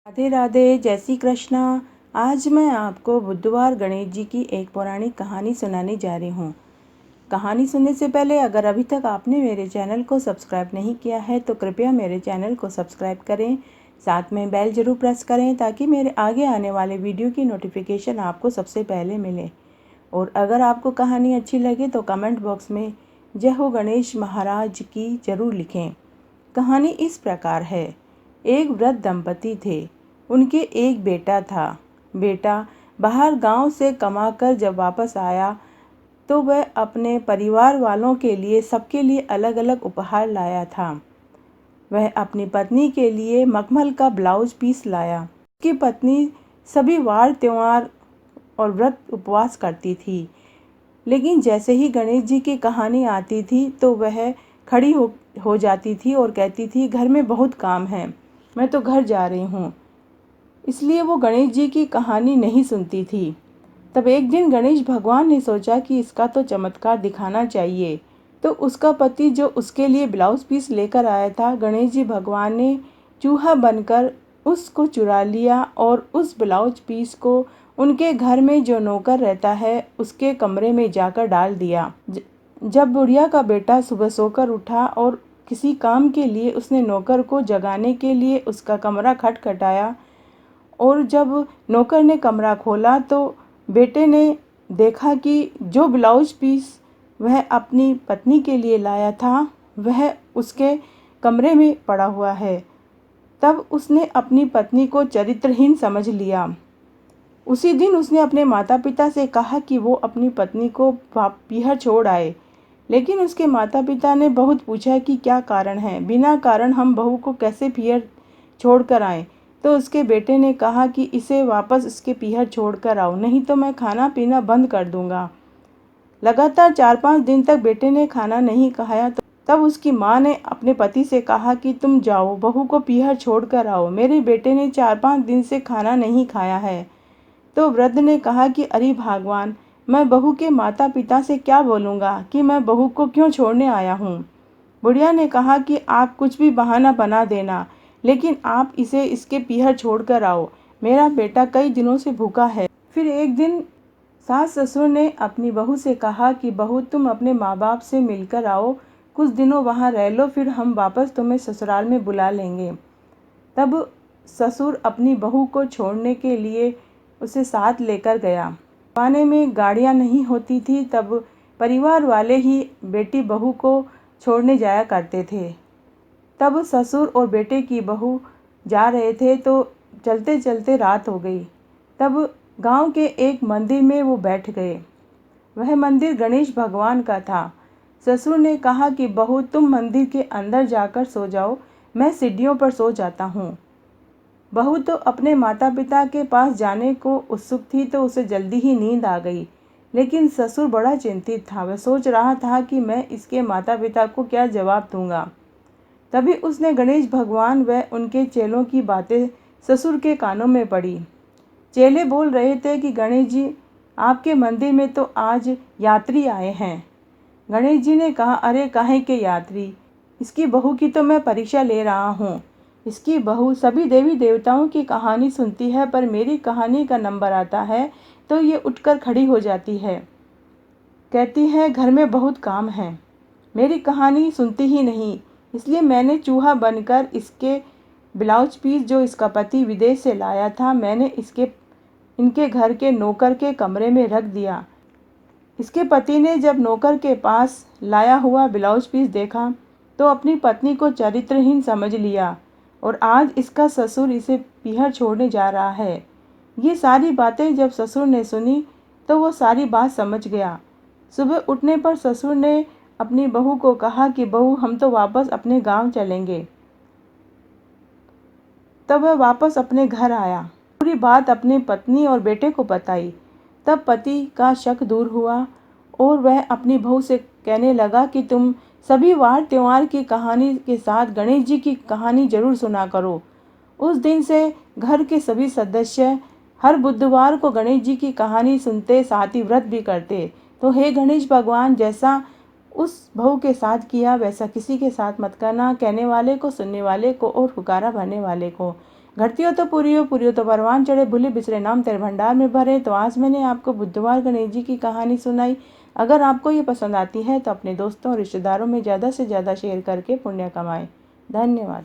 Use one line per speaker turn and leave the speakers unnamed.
राधे राधे, जय श्री कृष्णा। आज मैं आपको बुधवार गणेश जी की एक पौराणिक कहानी सुनाने जा रही हूँ। कहानी सुनने से पहले अगर अभी तक आपने मेरे चैनल को सब्सक्राइब नहीं किया है तो कृपया मेरे चैनल को सब्सक्राइब करें, साथ में बेल ज़रूर प्रेस करें ताकि मेरे आगे आने वाले वीडियो की नोटिफिकेशन आपको सबसे पहले मिले। और अगर आपको कहानी अच्छी लगे तो कमेंट बॉक्स में जय हो गणेश महाराज की ज़रूर लिखें। कहानी इस प्रकार है। एक वृद्ध दंपति थे। उनके एक बेटा था। बेटा बाहर गांव से कमाकर जब वापस आया तो वह अपने परिवार वालों के लिए सबके लिए अलग अलग उपहार लाया था। वह अपनी पत्नी के लिए मखमल का ब्लाउज पीस लाया। उसकी पत्नी सभी वार त्योहार और व्रत उपवास करती थी, लेकिन जैसे ही गणेश जी की कहानी आती थी तो वह खड़ी हो जाती थी और कहती थी, घर में बहुत काम है, मैं तो घर जा रही हूँ। इसलिए वो गणेश जी की कहानी नहीं सुनती थी। तब एक दिन गणेश भगवान ने सोचा कि इसका तो चमत्कार दिखाना चाहिए। तो उसका पति जो उसके लिए ब्लाउज पीस लेकर आया था, गणेश जी भगवान ने चूहा बनकर उसको चुरा लिया और उस ब्लाउज पीस को उनके घर में जो नौकर रहता है उसके कमरे में जाकर डाल दिया। जब बुढ़िया का बेटा सुबह सोकर उठा और किसी काम के लिए उसने नौकर को जगाने के लिए उसका कमरा खटखटाया और जब नौकर ने कमरा खोला तो बेटे ने देखा कि जो ब्लाउज पीस वह अपनी पत्नी के लिए लाया था वह उसके कमरे में पड़ा हुआ है। तब उसने अपनी पत्नी को चरित्रहीन समझ लिया। उसी दिन उसने अपने माता पिता से कहा कि वो अपनी पत्नी को पीहर छोड़ आए, लेकिन उसके माता पिता ने बहुत पूछा कि क्या कारण है, बिना कारण हम बहू को कैसे पीहर छोड़ कर आएँ। तो उसके बेटे ने कहा कि इसे वापस इसके पीहर छोड़ कर आओ, नहीं तो मैं खाना पीना बंद कर दूंगा। लगातार 4-5 दिन तक बेटे ने खाना नहीं खाया। तो तब उसकी माँ ने अपने पति से कहा कि तुम जाओ बहू को पीहर छोड़ कर आओ, मेरे बेटे ने 4-5 दिन से खाना नहीं खाया है। तो वृद्ध ने कहा कि अरे भगवान, मैं बहू के माता पिता से क्या बोलूँगा कि मैं बहू को क्यों छोड़ने आया हूँ। बुढ़िया ने कहा कि आप कुछ भी बहाना बना देना, लेकिन आप इसे इसके पीहर छोड़ कर आओ, मेरा बेटा कई दिनों से भूखा है। फिर एक दिन सास ससुर ने अपनी बहू से कहा कि बहू तुम अपने माँ बाप से मिलकर आओ, कुछ दिनों वहाँ रह लो, फिर हम वापस तुम्हें ससुराल में बुला लेंगे। तब ससुर अपनी बहू को छोड़ने के लिए उसे साथ लेकर गया। जमाने में गाड़ियाँ नहीं होती थी, तब परिवार वाले ही बेटी बहू को छोड़ने जाया करते थे। तब ससुर और बेटे की बहू जा रहे थे तो चलते चलते रात हो गई। तब गांव के एक मंदिर में वो बैठ गए। वह मंदिर गणेश भगवान का था। ससुर ने कहा कि बहू तुम मंदिर के अंदर जाकर सो जाओ, मैं सीढ़ियों पर सो जाता हूँ। बहू तो अपने माता पिता के पास जाने को उत्सुक थी तो उसे जल्दी ही नींद आ गई, लेकिन ससुर बड़ा चिंतित था। वह सोच रहा था कि मैं इसके माता पिता को क्या जवाब दूंगा। तभी उसने गणेश भगवान व उनके चेलों की बातें ससुर के कानों में पड़ी। चेले बोल रहे थे कि गणेश जी, आपके मंदिर में तो आज यात्री आए हैं। गणेश जी ने कहा, अरे काहे के यात्री, इसकी बहू की तो मैं परीक्षा ले रहा हूँ। इसकी बहू सभी देवी देवताओं की कहानी सुनती है, पर मेरी कहानी का नंबर आता है तो ये उठकर खड़ी हो जाती है, कहती है घर में बहुत काम है, मेरी कहानी सुनती ही नहीं। इसलिए मैंने चूहा बनकर इसके ब्लाउज पीस जो इसका पति विदेश से लाया था, मैंने इनके घर के नौकर के कमरे में रख दिया। इसके पति ने जब नौकर के पास लाया हुआ ब्लाउज पीस देखा तो अपनी पत्नी को चरित्रहीन समझ लिया और आज इसका ससुर इसे पीहर छोड़ने जा रहा है। ये सारी बातें जब ससुर ने सुनी तो वो सारी बात समझ गया। सुबह उठने पर ससुर ने अपनी बहू को कहा कि बहू हम तो वापस अपने गांव चलेंगे। तब वह वापस अपने घर आया, पूरी बात अपनी पत्नी और बेटे को बताई। तब पति का शक दूर हुआ और वह अपनी बहू से कहने लगा कि तुम सभी वार त्योहार की कहानी के साथ गणेश जी की कहानी जरूर सुना करो। उस दिन से घर के सभी सदस्य हर बुधवार को गणेश जी की कहानी सुनते, साथ ही व्रत भी करते। तो हे गणेश भगवान, जैसा उस बहू के साथ किया वैसा किसी के साथ मत करना, कहने वाले को, सुनने वाले को और हुकारा भरने वाले को। घटती हो तो पूरी हो तो परवान चढ़े, भूले बिसरे नाम तेरे भंडार में भरे। तो आज मैंने आपको बुद्धवार गणेश जी की कहानी सुनाई। अगर आपको ये पसंद आती है तो अपने दोस्तों और रिश्तेदारों में ज़्यादा से ज़्यादा शेयर करके पुण्य कमाएं। धन्यवाद।